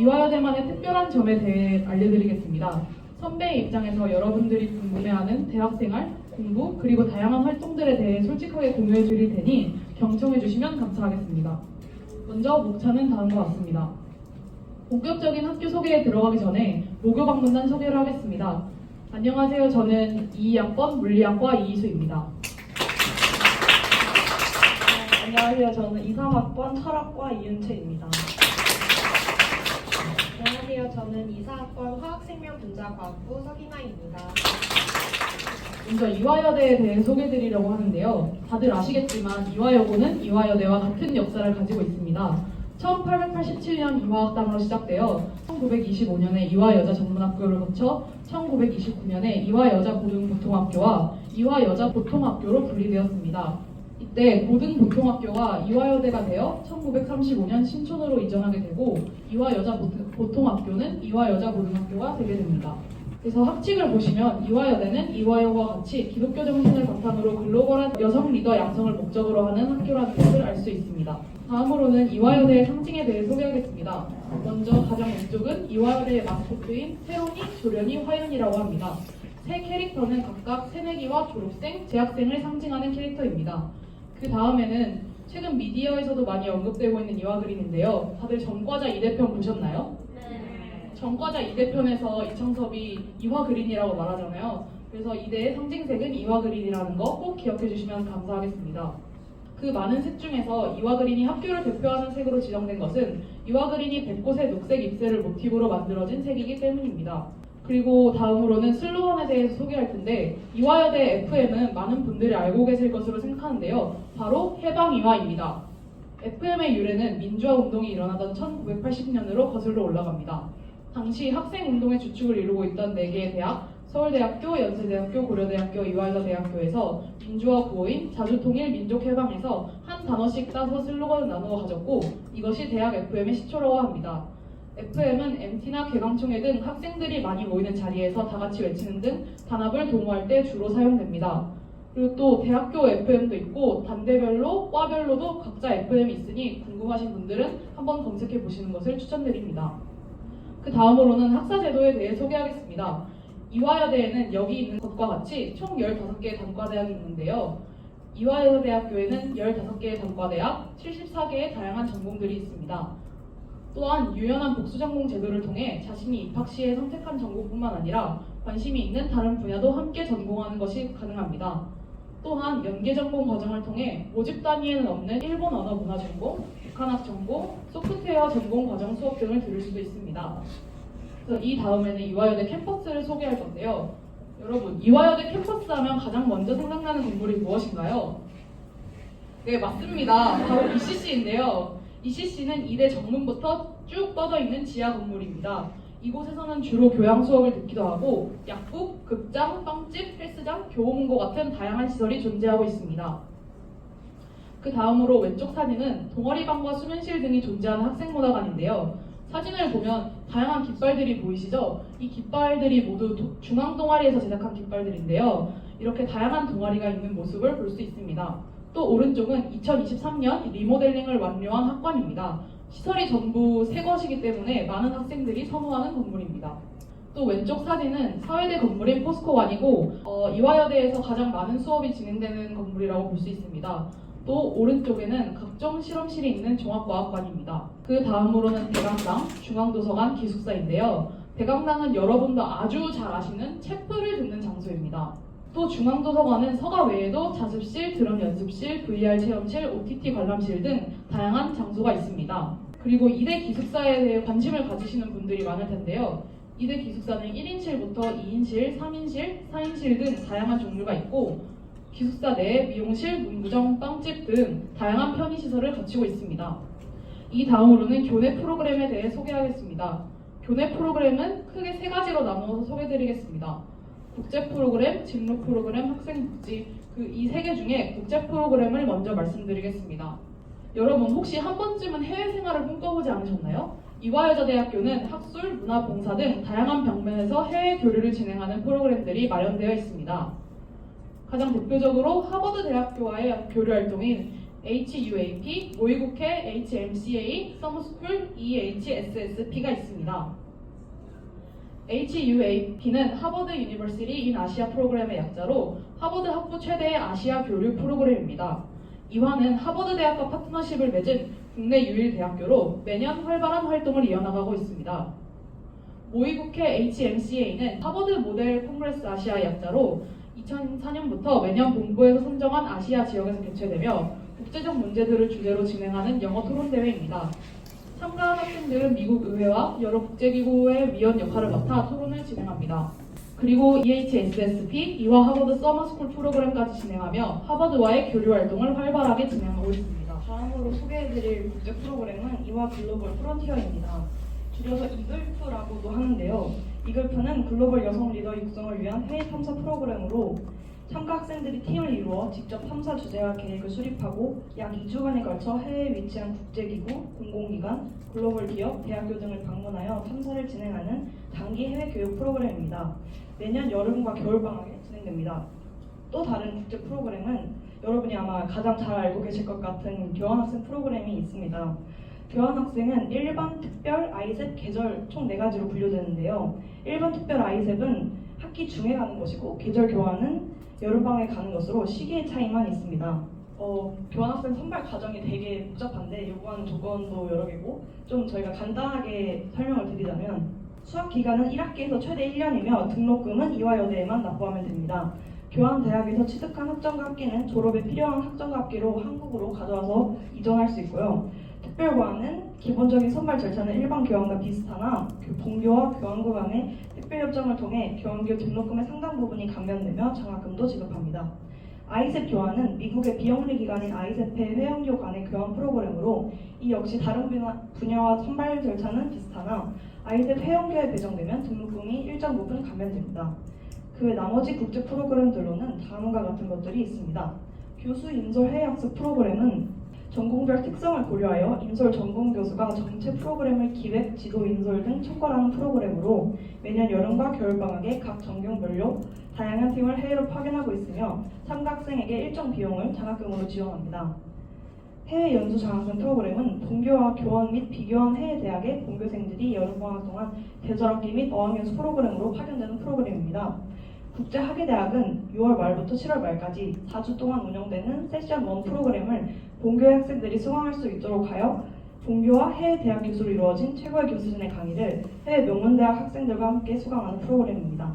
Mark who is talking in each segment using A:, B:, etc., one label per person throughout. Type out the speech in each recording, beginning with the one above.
A: 이화여대만의 특별한 점에 대해 알려드리겠습니다. 선배의 입장에서 여러분들이 궁금해하는 대학생활, 공부, 그리고 다양한 활동들에 대해 솔직하게 공유해 드릴 테니 경청해 주시면 감사하겠습니다. 먼저 목차는 다음과 같습니다. 본격적인 학교 소개에 들어가기 전에 모교방문단 소개를 하겠습니다. 안녕하세요. 저는 22학번 물리학과 이희수입니다.
B: 안녕하세요. 저는 23학번 철학과 이윤채입니다.
C: 안녕하세요. 저는 24학번 화학생명분자과학부 서기나입니다.
A: 먼저 이화여대에 대해 소개해드리려고 하는데요. 다들 아시겠지만 이화여고는 이화여대와 같은 역사를 가지고 있습니다. 1887년 이화학당으로 시작되어 1925년에 이화여자전문학교를 거쳐 1929년에 이화여자고등보통학교와 이화여자보통학교로 분리되었습니다. 이때 고등보통학교가 이화여대가 되어 1935년 신촌으로 이전하게 되고 이화여자보통학교는 이화여자고등학교가 되게 됩니다. 그래서 학칙을 보시면 이화여대는 이화여고와 같이 기독교 정신을 바탕으로 글로벌한 여성 리더 양성을 목적으로 하는 학교라는 것을 알 수 있습니다. 다음으로는 이화여대의 상징에 대해 소개하겠습니다. 먼저 가장 왼쪽은 이화여대의 마스코트인 세론이, 조련이, 화연이라고 합니다. 세 캐릭터는 각각 새내기와 졸업생, 재학생을 상징하는 캐릭터입니다. 그 다음에는 최근 미디어에서도 많이 언급되고 있는 이화그린인데요. 다들 전과자 2대편 보셨나요?
C: 네.
A: 전과자 2대편에서 이청섭이 이화그린이라고 말하잖아요. 그래서 이대의 상징색은 이화그린이라는 거 꼭 기억해 주시면 감사하겠습니다. 그 많은 색 중에서 이화그린이 학교를 대표하는 색으로 지정된 것은 이화그린이 백곳의 녹색 잎새를 모티브로 만들어진 색이기 때문입니다. 그리고 다음으로는 슬로건에 대해서 소개할 텐데 이화여대 FM은 많은 분들이 알고 계실 것으로 생각하는데요. 바로 해방이화입니다. FM의 유래는 민주화 운동이 일어나던 1980년으로 거슬러 올라갑니다. 당시 학생운동의 주축을 이루고 있던 4개의 대학, 서울대학교, 연세대학교, 고려대학교, 이화여자대학교에서 민주화 구호인 자주통일 민족해방에서 한 단어씩 따서 슬로건을 나누어 가졌고 이것이 대학 FM의 시초라고 합니다. FM은 MT나 개강총회 등 학생들이 많이 모이는 자리에서 다 같이 외치는 등 단합을 도모할 때 주로 사용됩니다. 그리고 또 대학교 FM도 있고 단대별로, 과별로도 각자 FM이 있으니 궁금하신 분들은 한번 검색해 보시는 것을 추천드립니다. 그 다음으로는 학사제도에 대해 소개하겠습니다. 이화여대에는 여기 있는 것과 같이 총 15개의 단과대학이 있는데요. 이화여대학교에는 15개의 단과대학, 74개의 다양한 전공들이 있습니다. 또한 유연한 복수전공 제도를 통해 자신이 입학 시에 선택한 전공뿐만 아니라 관심이 있는 다른 분야도 함께 전공하는 것이 가능합니다. 또한 연계 전공 과정을 통해 모집 단위에는 없는 일본 언어 문화 전공, 북한학 전공, 소프트웨어 전공 과정 수업 등을 들을 수도 있습니다. 그래서 이 다음에는 이화여대 캠퍼스를 소개할 건데요. 여러분, 이화여대 캠퍼스 하면 가장 먼저 생각나는 건물이 무엇인가요? 네, 맞습니다. 바로 ECC인데요. ECC는 이대 정문부터 쭉 뻗어 있는 지하 건물입니다. 이곳에서는 주로 교양 수업을 듣기도 하고 약국, 극장, 빵집, 헬스장, 교보문고 같은 다양한 시설이 존재하고 있습니다. 그 다음으로 왼쪽 사진은 동아리방과 수면실 등이 존재하는 학생문화관인데요. 사진을 보면 다양한 깃발들이 보이시죠? 이 깃발들이 모두 중앙 동아리에서 제작한 깃발들인데요. 이렇게 다양한 동아리가 있는 모습을 볼 수 있습니다. 또 오른쪽은 2023년 리모델링을 완료한 학관입니다. 시설이 전부 새 것이기 때문에 많은 학생들이 선호하는 건물입니다. 또 왼쪽 사진은 사회대 건물인 포스코관이고 이화여대에서 가장 많은 수업이 진행되는 건물이라고 볼 수 있습니다. 또 오른쪽에는 각종 실험실이 있는 종합과학관입니다. 그 다음으로는 대강당, 중앙도서관, 기숙사인데요. 대강당은 여러분도 아주 잘 아시는 체프를 듣는 장소입니다. 또 중앙도서관은 서가 외에도 자습실, 드럼 연습실, VR 체험실, OTT 관람실 등 다양한 장소가 있습니다. 그리고 이대 기숙사에 대해 관심을 가지시는 분들이 많을 텐데요. 이대 기숙사는 1인실부터 2인실, 3인실, 4인실 등 다양한 종류가 있고 기숙사 내에 미용실, 문구점, 빵집 등 다양한 편의시설을 갖추고 있습니다. 이 다음으로는 교내 프로그램에 대해 소개하겠습니다. 교내 프로그램은 크게 3가지로 나누어서 소개해드리겠습니다. 국제 프로그램, 진로 프로그램, 학생복지 이 3개 중에 국제 프로그램을 먼저 말씀드리겠습니다. 여러분 혹시 한 번쯤은 해외 생활을 꿈꿔보지 않으셨나요? 이화여자대학교는 학술, 문화, 봉사 등 다양한 방면에서 해외 교류를 진행하는 프로그램들이 마련되어 있습니다. 가장 대표적으로 하버드 대학교와의 교류 활동인 HUAP, 모의국회, HMCA, 서머스쿨, EHSSP가 있습니다. HUAP는 하버드 유니버시티 인 아시아 프로그램의 약자로 하버드 학부 최대의 아시아 교류 프로그램입니다. 이화는 하버드 대학과 파트너십을 맺은 국내 유일 대학교로 매년 활발한 활동을 이어나가고 있습니다. 모의국회 HMCA는 하버드 모델 콩그레스 아시아 약자로 2004년부터 매년 본부에서 선정한 아시아 지역에서 개최되며 국제적 문제들을 주제로 진행하는 영어 토론 대회입니다. 참가한 학생들은 미국 의회와 여러 국제기구의 위원 역할을 맡아 토론을 진행합니다. 그리고 EHSSP, 이화 하버드 서머스쿨 프로그램까지 진행하며 하버드와의 교류 활동을 활발하게 진행하고 있습니다.
B: 다음으로 소개해드릴 국제 프로그램은 이화 글로벌 프론티어입니다. 줄여서 이글프라고도 하는데요. 이글프는 글로벌 여성 리더 육성을 위한 해외 탐사 프로그램으로 참가 학생들이 팀을 이루어 직접 탐사 주제와 계획을 수립하고 약 2주간에 걸쳐 해외에 위치한 국제기구, 공공기관, 글로벌 기업, 대학교 등을 방문하여 탐사를 진행하는 단기 해외 교육 프로그램입니다. 매년 여름과 겨울방학에 진행됩니다. 또 다른 국제 프로그램은 여러분이 아마 가장 잘 알고 계실 것 같은 교환학생 프로그램이 있습니다. 교환학생은 일반, 특별, 아이셉, 계절 총 4가지로 분류되는데요. 일반 특별 아이셉은 학기 중에 가는 것이고 계절 교환은 여름방학에 가는 것으로 시기의 차이만 있습니다. 교환학생 선발 과정이 되게 복잡한데 요구하는 조건도 여러 개고 좀 저희가 간단하게 설명을 드리자면 수학 기간은 1학기에서 최대 1년이며 등록금은 이화여대에만 납부하면 됩니다. 교환대학에서 취득한 학점과 학기는 졸업에 필요한 학점과 학기로 한국으로 가져와서 이전할 수 있고요. 특별교환은 기본적인 선발 절차는 일반 교환과 비슷하나 본교와 교환고 간의 특별협정을 통해 교환교 등록금의 상당 부분이 감면되며 장학금도 지급합니다. 아이셉 교환은 미국의 비영리 기관인 아이셉의 회원교 간의 교환 프로그램으로 이 역시 다른 분야와 선발 절차는 비슷하나 아이셉 회원교에 배정되면 등록금이 일정 부분 감면됩니다. 그 외 나머지 국제 프로그램들로는 다음과 같은 것들이 있습니다. 교수 인솔 해외학습 프로그램은 전공별 특성을 고려하여 인솔 전공 교수가 전체 프로그램을 기획, 지도, 인솔 등 총괄하는 프로그램으로 매년 여름과 겨울방학에 각 전공별로 다양한 팀을 해외로 파견하고 있으며 참가 학생에게 일정 비용을 장학금으로 지원합니다. 해외 연수 장학금 프로그램은 본교와 교환 및 비교환 해외 대학의 본교생들이 여름방학 동안 계절학기 및 어학연수 프로그램으로 파견되는 프로그램입니다. 국제학예대학은 6월 말부터 7월 말까지 4주 동안 운영되는 세션 1 프로그램을 본교의 학생들이 수강할 수 있도록 하여 본교와 해외 대학 교수로 이루어진 최고의 교수진의 강의를 해외 명문대학 학생들과 함께 수강하는 프로그램입니다.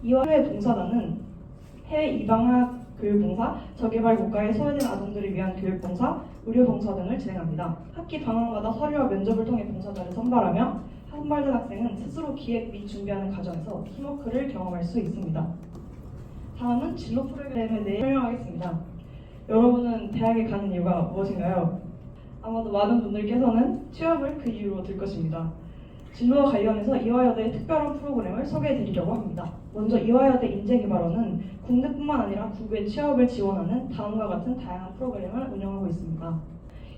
B: 이와 해외 봉사단은 해외 이방학 교육봉사, 저개발 국가에 소외된 아동들을 위한 교육봉사, 의료봉사 등을 진행합니다. 학기 방학마다 서류와 면접을 통해 봉사자를 선발하며 선발된 학생은 스스로 기획 및 준비하는 과정에서 팀워크를 경험할 수 있습니다. 다음은 진로 프로그램에 대해 설명하겠습니다. 여러분은 대학에 가는 이유가 무엇인가요? 아마도 많은 분들께서는 취업을 그 이유로 들 것입니다. 진로와 관련해서 이화여대의 특별한 프로그램을 소개해드리려고 합니다. 먼저 이화여대 인재개발원은 국내뿐만 아니라 국외 취업을 지원하는 다음과 같은 다양한 프로그램을 운영하고 있습니다.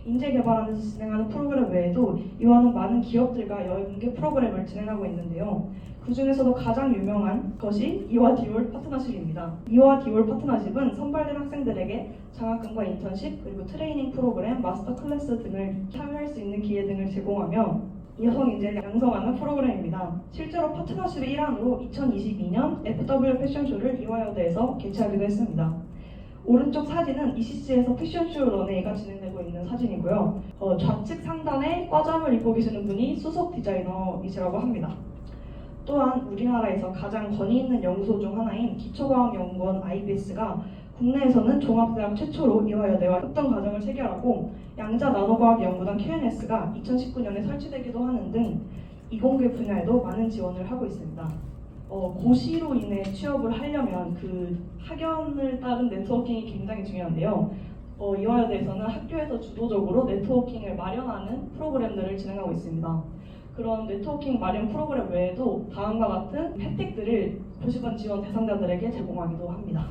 B: 인재개발원에서 진행하는 프로그램 외에도 이화는 많은 기업들과 연계 프로그램을 진행하고 있는데요. 그 중에서도 가장 유명한 것이 이화 디올 파트너십입니다. 이화 디올 파트너십은 선발된 학생들에게 장학금과 인턴십, 그리고 트레이닝 프로그램, 마스터 클래스 등을 참여할 수 있는 기회 등을 제공하며 여성 인재를 양성하는 프로그램입니다. 실제로 파트너십의 일환으로 2022년 FW 패션쇼를 이화여대에서 개최하기도 했습니다. 오른쪽 사진은 ECC에서 패션쇼 런웨이가 진행되고 있는 사진이고요. 좌측 상단에 과잠을 입고 계시는 분이 수석 디자이너이시라고 합니다. 또한 우리나라에서 가장 권위 있는 연구소 중 하나인 기초과학연구원 IBS가 국내에서는 종합대학 최초로 이화여대와 협동 과정을 체결하고 양자 나노과학연구단 QNS가 2019년에 설치되기도 하는 등 이공계 분야에도 많은 지원을 하고 있습니다. 고시로 인해 취업을 하려면 그 학연을 따른 네트워킹이 굉장히 중요한데요. 이화여대에서는 학교에서 주도적으로 네트워킹을 마련하는 프로그램들을 진행하고 있습니다. 그런 네트워킹 마련 프로그램 외에도 다음과 같은 혜택들을 고시반 지원 대상자들에게 제공하기도 합니다.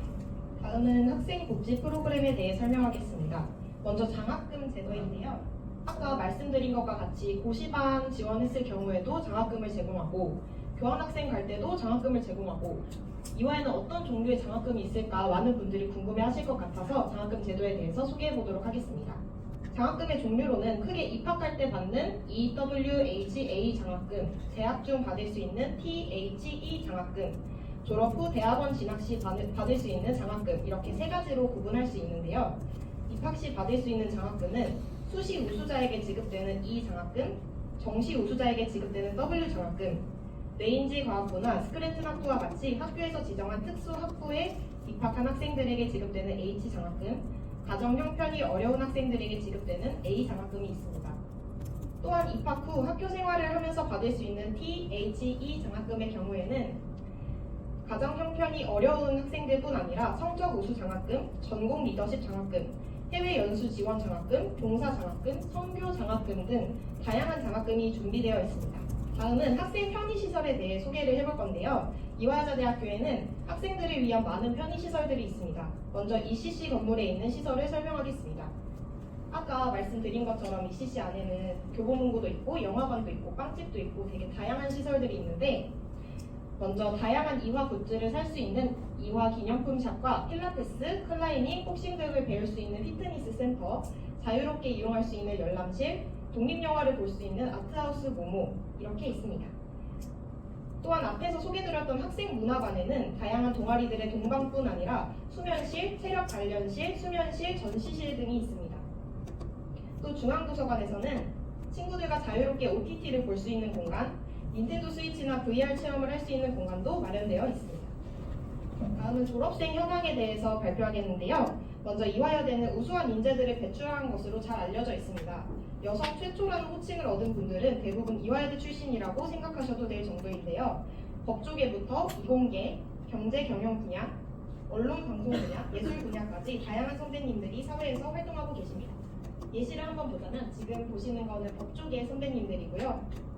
C: 다음은 학생복지 프로그램에 대해 설명하겠습니다. 먼저 장학금 제도인데요. 아까 말씀드린 것과 같이 고시반 지원했을 경우에도 장학금을 제공하고 교환학생 갈 때도 장학금을 제공하고 이화에는 어떤 종류의 장학금이 있을까 많은 분들이 궁금해하실 것 같아서 장학금 제도에 대해서 소개해 보도록 하겠습니다. 장학금의 종류로는 크게 입학할 때 받는 EWHA 장학금, 재학 중 받을 수 있는 THE 장학금, 졸업 후 대학원 진학 시 받을 수 있는 장학금 이렇게 세 가지로 구분할 수 있는데요. 입학 시 받을 수 있는 장학금은 수시 우수자에게 지급되는 E 장학금, 정시 우수자에게 지급되는 W 장학금, 뇌인지 과학부나 스크래튼 학부와 같이 학교에서 지정한 특수 학부에 입학한 학생들에게 지급되는 H 장학금, 가정 형편이 어려운 학생들에게 지급되는 A 장학금이 있습니다. 또한 입학 후 학교 생활을 하면서 받을 수 있는 THE 장학금의 경우에는 가정 형편이 어려운 학생들뿐 아니라 성적 우수 장학금, 전공 리더십 장학금, 해외 연수 지원 장학금, 봉사 장학금, 선교 장학금 등 다양한 장학금이 준비되어 있습니다. 다음은 학생 편의시설에 대해 소개를 해볼 건데요. 이화여자대학교에는 학생들을 위한 많은 편의시설들이 있습니다. 먼저 ECC 건물에 있는 시설을 설명하겠습니다. 아까 말씀드린 것처럼 ECC 안에는 교보문고도 있고 영화관도 있고 빵집도 있고 되게 다양한 시설들이 있는데 먼저 다양한 이화 굿즈를 살 수 있는 이화 기념품샵과 필라테스, 클라이밍, 복싱 등을 배울 수 있는 피트니스 센터, 자유롭게 이용할 수 있는 열람실, 독립영화를 볼 수 있는 아트하우스 모모 이렇게 있습니다. 또한 앞에서 소개드렸던 학생문화관에는 다양한 동아리들의 동방뿐 아니라 수면실, 체력 단련실, 수면실, 전시실 등이 있습니다. 또 중앙도서관에서는 친구들과 자유롭게 OTT를 볼 수 있는 공간, 닌텐도 스위치나 VR 체험을 할 수 있는 공간도 마련되어 있습니다. 다음은 졸업생 현황에 대해서 발표하겠는데요. 먼저 이화여대는 우수한 인재들을 배출한 것으로 잘 알려져 있습니다. 여성 최초라는 호칭을 얻은 분들은 대부분 이화여대 출신이라고 생각하셔도 될 정도인데요. 법조계부터 이공계, 경제 경영 분야, 언론 방송 분야, 예술 분야까지 다양한 선배님들이 사회에서 활동하고 계십니다. 예시를 한번 보자면 지금 보시는 거는 법조계 선배님들이고요.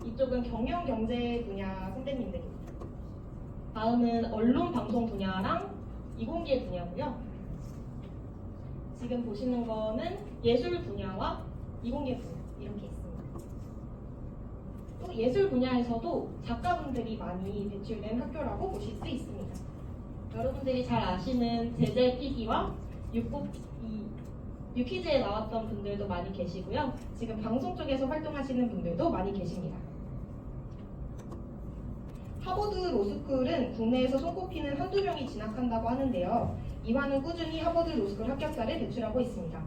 C: 이쪽은 경영 경제 분야 선배님들입니다. 다음은 언론 방송 분야랑 이공계 분야고요. 지금 보시는 거는 예술 분야와 이공계 분야 이렇게 있습니다. 또 예술 분야에서도 작가분들이 많이 배출된 학교라고 보실 수 있습니다. 여러분들이 잘 아시는 제재 PD와 유퀴즈에 나왔던 분들도 많이 계시고요. 지금 방송 쪽에서 활동하시는 분들도 많이 계십니다. 하버드 로스쿨은 국내에서 손꼽히는 한두 명이 진학한다고 하는데요. 이화는 꾸준히 하버드 로스쿨 합격자를 배출하고 있습니다.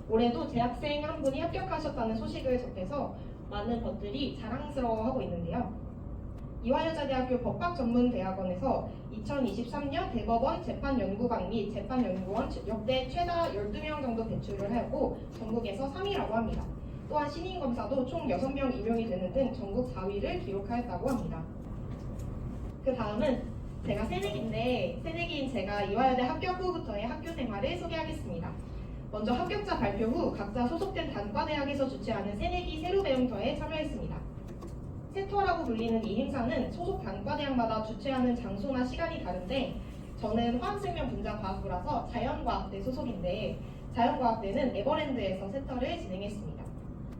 C: 올해도 재학생 한 분이 합격하셨다는 소식을 접해서 많은 것들이 자랑스러워하고 있는데요. 이화여자대학교 법학전문대학원에서 2023년 대법원 재판연구관 및 재판연구원 역대 최다 12명 정도 배출을 하였고 전국에서 3위라고 합니다. 또한 신인검사도 총 6명 임용이 되는 등 전국 4위를 기록하였다고 합니다. 그 다음은 제가 새내기인데 새내기인 제가 이화여대 합격 후부터의 학교 생활을 소개하겠습니다. 먼저 합격자 발표 후 각자 소속된 단과대학에서 주최하는 새내기 새로 배움터에 참여했습니다. 세터라고 불리는 이 행사는 소속 단과대학마다 주최하는 장소나 시간이 다른데 저는 화학생명 분자과학부라서 자연과학대 소속인데 자연과학대는 에버랜드에서 세터를 진행했습니다.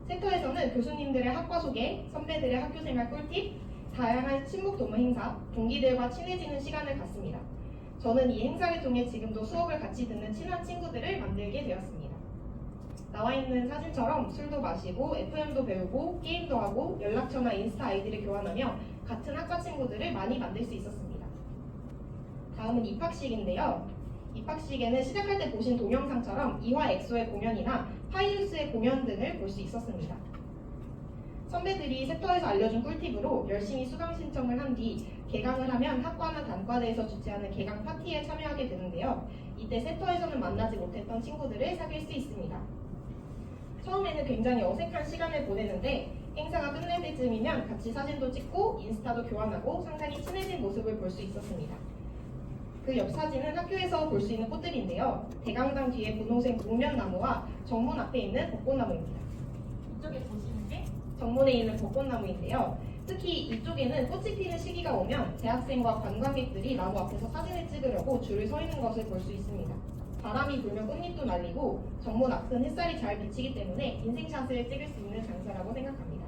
C: 세터에서는 교수님들의 학과 소개, 선배들의 학교생활 꿀팁, 다양한 친목 도모 행사, 동기들과 친해지는 시간을 갖습니다. 저는 이 행사를 통해 지금도 수업을 같이 듣는 친한 친구들을 만들게 되었습니다. 나와 있는 사진처럼 술도 마시고 FM도 배우고 게임도 하고 연락처나 인스타 아이디를 교환하며 같은 학과 친구들을 많이 만들 수 있었습니다. 다음은 입학식인데요. 입학식에는 시작할 때 보신 동영상처럼 이화 엑소의 공연이나 파이루스의 공연 등을 볼 수 있었습니다. 선배들이 세터에서 알려준 꿀팁으로 열심히 수강 신청을 한 뒤 개강을 하면 학과나 단과대에서 주최하는 개강 파티에 참여하게 되는데요. 이때 세터에서는 만나지 못했던 친구들을 사귈 수 있습니다. 처음에는 굉장히 어색한 시간을 보내는데 행사가 끝날 때쯤이면 같이 사진도 찍고 인스타도 교환하고 상당히 친해진 모습을 볼 수 있었습니다. 그 옆 사진은 학교에서 볼 수 있는 꽃들인데요. 대강당 뒤에 분홍색 목련나무와 정문 앞에 있는 벚꽃나무입니다. 이쪽에 보시는 게 정문에 있는 벚꽃나무인데요. 특히 이쪽에는 꽃이 피는 시기가 오면 대학생과 관광객들이 나무 앞에서 사진을 찍으려고 줄을 서 있는 것을 볼 수 있습니다. 바람이 불면 꽃잎도 날리고 정문 앞은 햇살이 잘 비치기 때문에 인생샷을 찍을 수 있는 장소라고 생각합니다.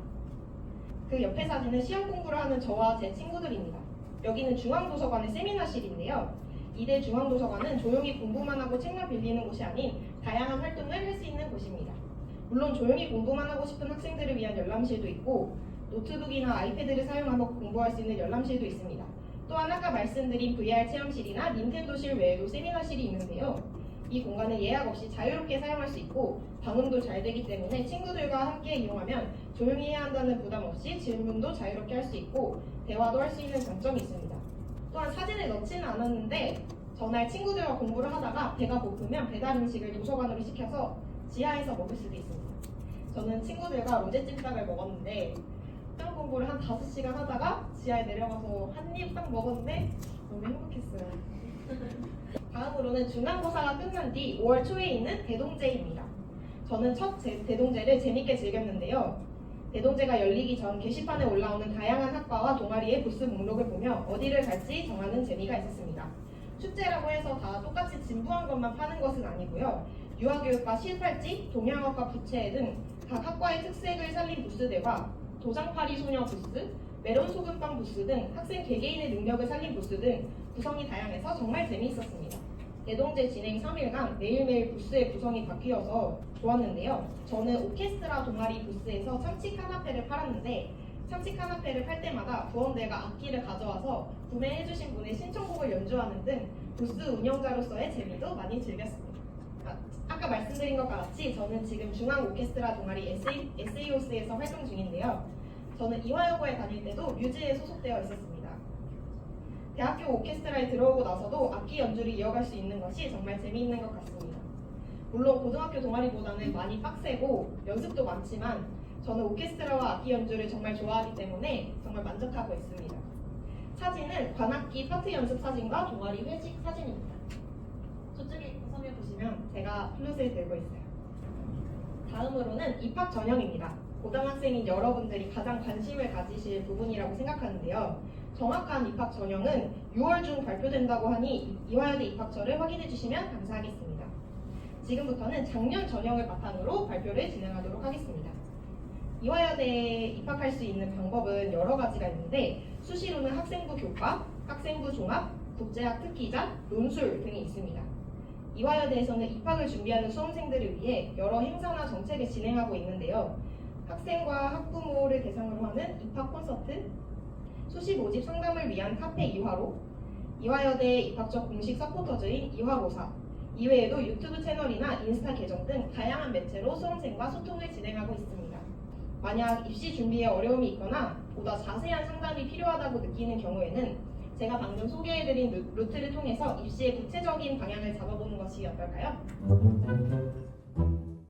C: 그 옆에 사진은 시험 공부를 하는 저와 제 친구들입니다. 여기는 중앙도서관의 세미나실인데요. 이대 중앙도서관은 조용히 공부만 하고 책만 빌리는 곳이 아닌 다양한 활동을 할 수 있는 곳입니다. 물론 조용히 공부만 하고 싶은 학생들을 위한 열람실도 있고 노트북이나 아이패드를 사용하며 공부할 수 있는 열람실도 있습니다. 또한 아까 말씀드린 VR 체험실이나 닌텐도실 외에도 세미나실이 있는데요. 이 공간은 예약 없이 자유롭게 사용할 수 있고 방음도 잘 되기 때문에 친구들과 함께 이용하면 조용히 해야 한다는 부담 없이 질문도 자유롭게 할 수 있고 대화도 할 수 있는 장점이 있습니다. 또한 사진을 넣지는 않았는데 전날 친구들과 공부를 하다가 배가 고프면 배달 음식을 도서관으로 시켜서 지하에서 먹을 수도 있습니다. 저는 친구들과 로제찜닭을 먹었는데 시험 공부를 한 5시간 하다가 지하에 내려가서 한 입 딱 먹었는데 너무 행복했어요. 다음으로는 중간고사가 끝난 뒤 5월 초에 있는 대동제입니다. 저는 첫 대동제를 재밌게 즐겼는데요. 대동제가 열리기 전 게시판에 올라오는 다양한 학과와 동아리의 부스 목록을 보며 어디를 갈지 정하는 재미가 있었습니다. 축제라고 해서 다 똑같이 진부한 것만 파는 것은 아니고요. 유아교육과 실팔찌, 동양학과 부채 등 각 학과의 특색을 살린 부스들과 도장파리 소녀 부스, 메론 소금빵 부스 등 학생 개개인의 능력을 살린 부스 등 구성이 다양해서 정말 재미있었습니다. 대동제 진행 3일간 매일매일 부스의 구성이 바뀌어서 좋았는데요. 저는 오케스트라 동아리 부스에서 참치 카나페를 팔았는데 참치 카나페를 팔 때마다 부원들과 악기를 가져와서 구매해주신 분의 신청곡을 연주하는 등 부스 운영자로서의 재미도 많이 즐겼습니다. 아까 말씀드린 것과 같이 저는 지금 중앙 오케스트라 동아리 SEOS에서 활동 중인데요. 저는 이화여고에 다닐 때도 뮤즈에 소속되어 있었습니다. 대학교 오케스트라에 들어오고 나서도 악기 연주를 이어갈 수 있는 것이 정말 재미있는 것 같습니다. 물론 고등학교 동아리보다는 많이 빡세고 연습도 많지만 저는 오케스트라와 악기 연주를 정말 좋아하기 때문에 정말 만족하고 있습니다. 사진은 관악기 파트 연습 사진과 동아리 회식 사진입니다. 저쪽에 화면에 보시면 제가 플룻을 들고 있어요. 다음으로는 입학 전형입니다. 고등학생인 여러분들이 가장 관심을 가지실 부분이라고 생각하는데요. 정확한 입학 전형은 6월 중 발표된다고 하니 이화여대 입학처를 확인해 주시면 감사하겠습니다. 지금부터는 작년 전형을 바탕으로 발표를 진행하도록 하겠습니다. 이화여대에 입학할 수 있는 방법은 여러 가지가 있는데 수시로는 학생부 교과, 학생부 종합, 국제학 특기자, 논술 등이 있습니다. 이화여대에서는 입학을 준비하는 수험생들을 위해 여러 행사나 정책을 진행하고 있는데요. 학생과 학부모를 대상으로 하는 입학 콘서트, 수시 모집 상담을 위한 카페 이화로, 이화여대 입학처 공식 서포터즈인 이화고사, 이외에도 유튜브 채널이나 인스타 계정 등 다양한 매체로 수험생과 소통을 진행하고 있습니다. 만약 입시 준비에 어려움이 있거나 보다 자세한 상담이 필요하다고 느끼는 경우에는 제가 방금 소개해드린 루트를 통해서 입시의 구체적인 방향을 잡아보는 것이 어떨까요?